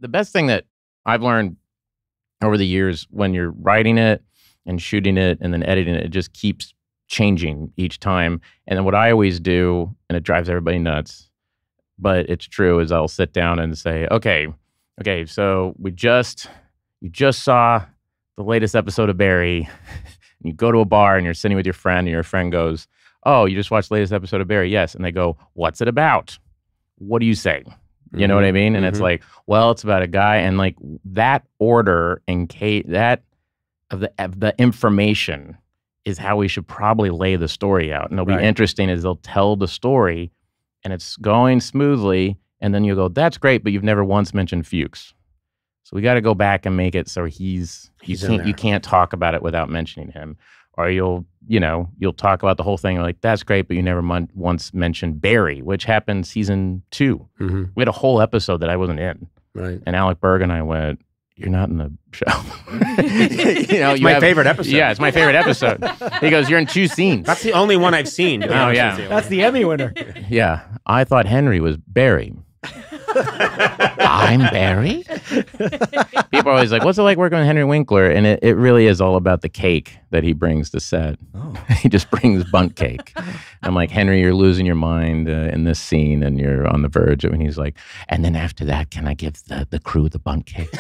the best thing that I've learned over the years when you're writing it and shooting it and then editing it, it just keeps changing each time. And then what I always do, and it drives everybody nuts, but it's true, is I'll sit down and say, okay, so you just saw the latest episode of Barry. And you go to a bar and you're sitting with your friend, and your friend goes, "Oh, you just watched the latest episode of Barry?" "Yes." And they go, "What's it about?" "What do you say?" You know what I mean? And it's like, well, it's about a guy, and like that order and that of the information is how we should probably lay the story out. And it'll be interesting as they'll tell the story and it's going smoothly, and then you go, "That's great, but you've never once mentioned Fuchs." So we got to go back and make it so you can't talk about it without mentioning him. Or you'll talk about the whole thing, like, "That's great, but you never once mentioned Barry," which happened season 2. We had a whole episode that I wasn't in. Right. And Alec Berg and I went, "You're not in the show." It's my favorite episode. Yeah, it's my favorite episode. He goes, "You're in 2 scenes." That's the only one I've seen. Oh, yeah. That's the Emmy winner. Yeah. "I thought Henry was Barry." "I'm Barry?" People are always like, "What's it like working with Henry Winkler?" And it really is all about the cake that he brings to set. He just brings bundt cake. I'm like, "Henry, you're losing your mind in this scene, and you're on the verge of," and he's like, "And then after that, can I give the crew the bundt cake?"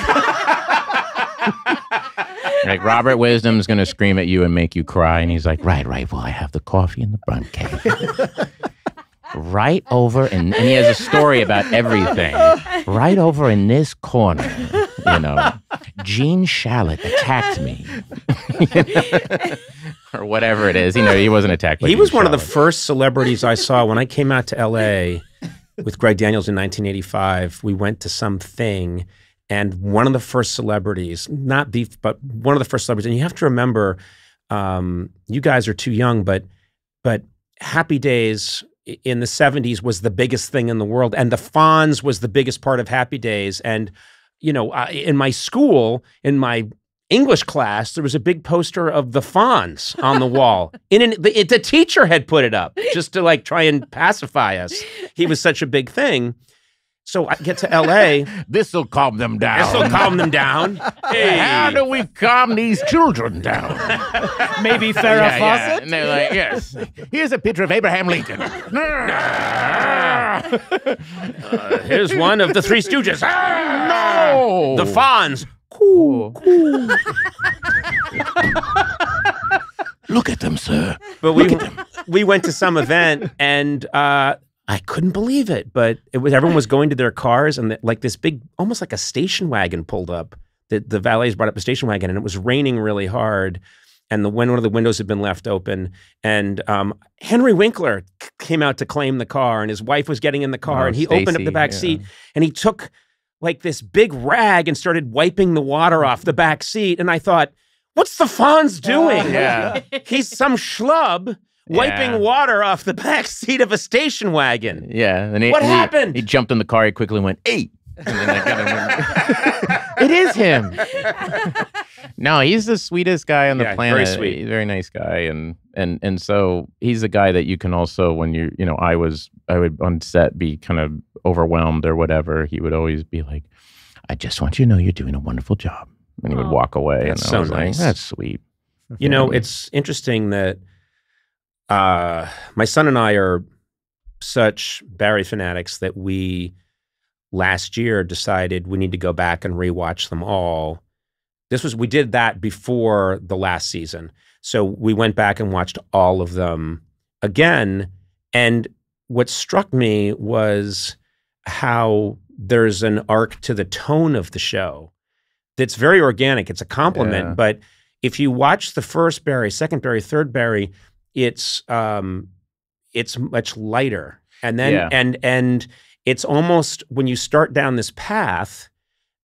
Like, Robert Wisdom's going to scream at you and make you cry. And he's like, right. Well, I have the coffee and the bundt cake. Right over, and he has a story about everything. Right over in this corner, Gene Shalit attacked me. Or whatever it is. He wasn't attacked by He Gene was one of Shalit. the first celebrities I saw when I came out to L.A. with Greg Daniels in 1985. We went to some thing, and one of the first celebrities, not Beef, but one of the first celebrities, and you have to remember, you guys are too young, but Happy Days in the 70s was the biggest thing in the world, and the Fonz was the biggest part of Happy Days. And in my school, in my English class, there was a big poster of the Fonz on the wall. The teacher had put it up just to like try and pacify us. He was such a big thing. So I get to L.A. This'll calm them down. Hey. How do we calm these children down? Maybe Farrah Fawcett? And they're like, "Yes. Here's a picture of Abraham Lincoln." Here's one of the Three Stooges. No! The Fonz. Look at them, sir. But we went to some event, and I couldn't believe it. But everyone was going to their cars, and like this big, almost like a station wagon pulled up. The valets brought up a station wagon, and it was raining really hard. And one of the windows had been left open. And Henry Winkler came out to claim the car, and his wife was getting in the car, and he opened up the back seat, and he took like this big rag and started wiping the water off the back seat. And I thought, what's the Fonz doing? He's some schlub wiping water off the back seat of a station wagon. Yeah. And what happened? He jumped in the car. He quickly went, "Hey!" And then I got him. It is him. No, he's the sweetest guy on the planet. Very sweet. He's a very nice guy, and so he's a guy that you can also, when I would on set be kind of overwhelmed or whatever. He would always be like, "I just want you to know you're doing a wonderful job," and he would walk away. That's and so I was nice. like, "That's sweet." It's interesting that my son and I are such Barry fanatics that we last year decided we need to go back and rewatch them all. We did that before the last season. So we went back and watched all of them again. And what struck me was how there's an arc to the tone of the show that's very organic. It's a compliment. Yeah. But if you watch the first Barry, second Barry, third Barry, it's much lighter. And then and it's almost, when you start down this path,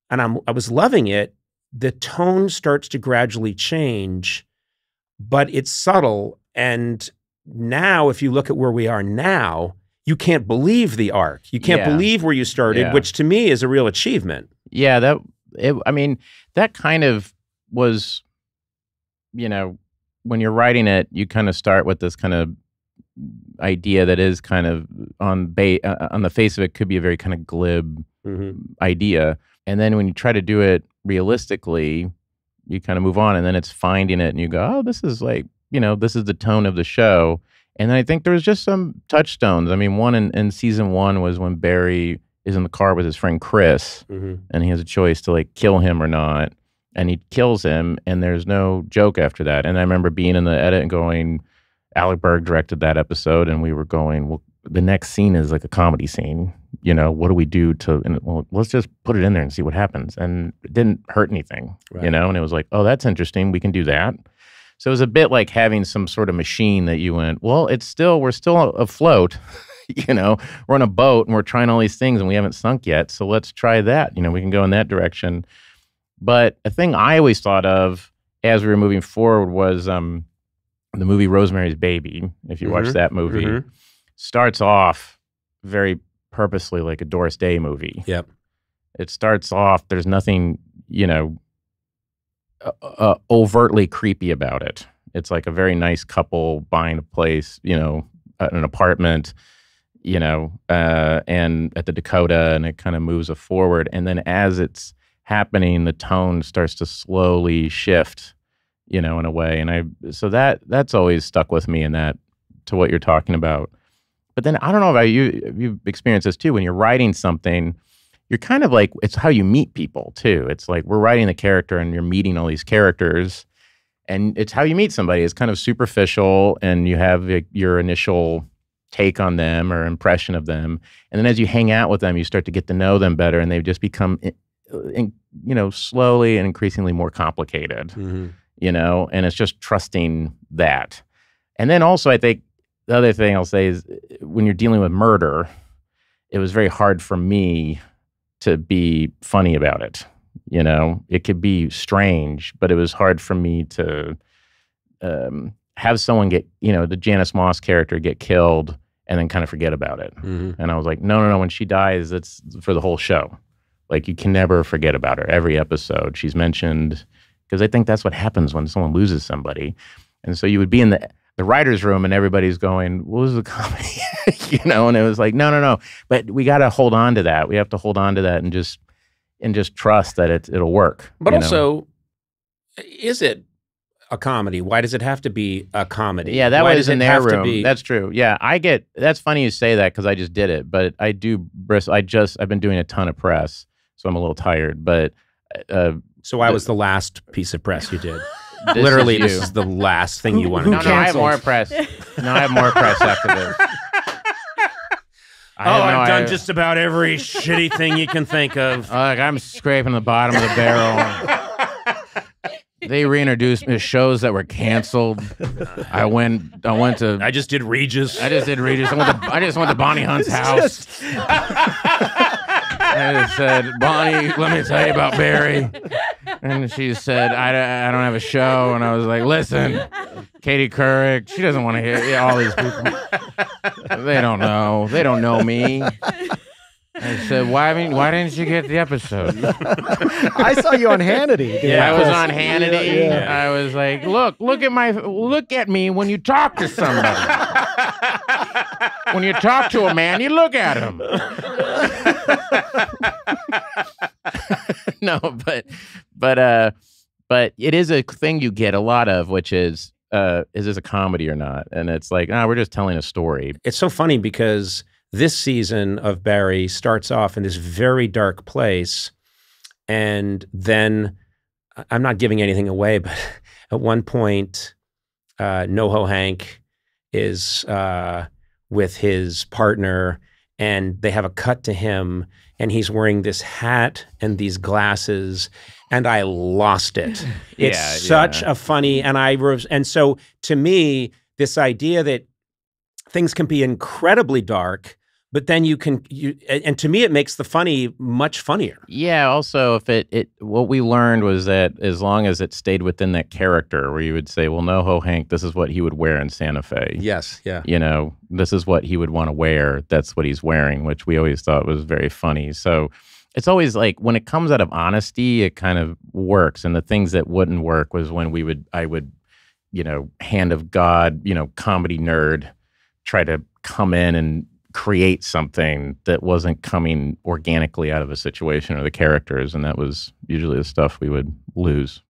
and I was loving it, the tone starts to gradually change, but it's subtle. And now, if you look at where we are now, you can't believe the arc. You can't believe where you started, which to me is a real achievement. Yeah, that kind of was, when you're writing it, you kind of start with this kind of idea that is kind of on the face of it could be a very kind of glib idea. And then when you try to do it realistically, you kind of move on, and then it's finding it, and you go, oh, this is like, this is the tone of the show. And then I think there's just some touchstones. I mean, one in season 1 was when Barry is in the car with his friend Chris, and he has a choice to like kill him or not, and he kills him, and there's no joke after that. And I remember being in the edit and going, Alec Berg directed that episode, and we were going, well, the next scene is like a comedy scene. What do we do well, let's just put it in there and see what happens. And it didn't hurt anything, and it was like, oh, that's interesting. We can do that. So it was a bit like having some sort of machine that you went, well, we're still afloat. We're on a boat and we're trying all these things and we haven't sunk yet. So let's try that. We can go in that direction. But a thing I always thought of as we were moving forward was the movie Rosemary's Baby. If you watch that movie, starts off very purposely like a Doris Day movie. Yep. It starts off, there's nothing, overtly creepy about it. It's like a very nice couple buying a place, an apartment, and at the Dakota, and it kind of moves forward. And then as it's happening, the tone starts to slowly shift, in a way. And so that's always stuck with me in that, to what you're talking about. But then I don't know about you, you've experienced this too. When you're writing something, you're kind of like, it's how you meet people too. It's like we're writing the character and you're meeting all these characters, and it's how you meet somebody. It's kind of superficial, and you have your initial take on them or impression of them. And then as you hang out with them, you start to get to know them better, and they've just become, slowly and increasingly more complicated, and it's just trusting that. And then also I think the other thing I'll say is when you're dealing with murder, it was very hard for me to be funny about it. It could be strange, but it was hard for me to have someone get, the Janice Moss character get killed and then kind of forget about it. And I was like, no, when she dies, it's for the whole show. Like, you can never forget about her. Every episode she's mentioned, because I think that's what happens when someone loses somebody. And so you would be in the writer's room and everybody's going, what was the comedy? And it was like, no. But we got to hold on to that. We have to hold on to that and just trust that it'll work. But also, is it a comedy? Why does it have to be a comedy? Yeah, that was in their room. That's true. Yeah, that's funny you say that because I just did it. But I do, I've been doing a ton of press, so I'm a little tired. But so I was the last piece of press you did. Literally, this is the last thing you want to do. No, I have more press. No, I have more press after this. I've done just about every shitty thing you can think of. I'm scraping the bottom of the barrel. They reintroduced me to shows that were canceled. I just did Regis. I just went to Bonnie Hunt's house. I just said, Bonnie, let me tell you about Barry. And she said, I don't have a show. And I was like, listen, Katie Couric, she doesn't want to hear all these people. They don't know. They don't know me. I said, why didn't you get the episode? I saw you on Hannity. Dude. Yeah, I was on Hannity. Yeah. I was like, look at me when you talk to somebody. When you talk to a man, you look at him. No, but it is a thing you get a lot of, which is this a comedy or not? And it's like, we're just telling a story. It's so funny because this season of Barry starts off in this very dark place, and then I'm not giving anything away, but at one point, NoHo Hank is with his partner, and they have a cut to him, and he's wearing this hat and these glasses, and I lost it. It's such a funny, and so to me, this idea that things can be incredibly dark, but then and to me, it makes the funny much funnier. Yeah. Also, what we learned was that as long as it stayed within that character, where you would say, well, NoHo Hank, this is what he would wear in Santa Fe. Yes. Yeah. This is what he would want to wear. That's what he's wearing, which we always thought was very funny. So it's always like when it comes out of honesty, it kind of works. And the things that wouldn't work was when I would, hand of God, comedy nerd, try to come in and create something that wasn't coming organically out of a situation or the characters, and that was usually the stuff we would lose.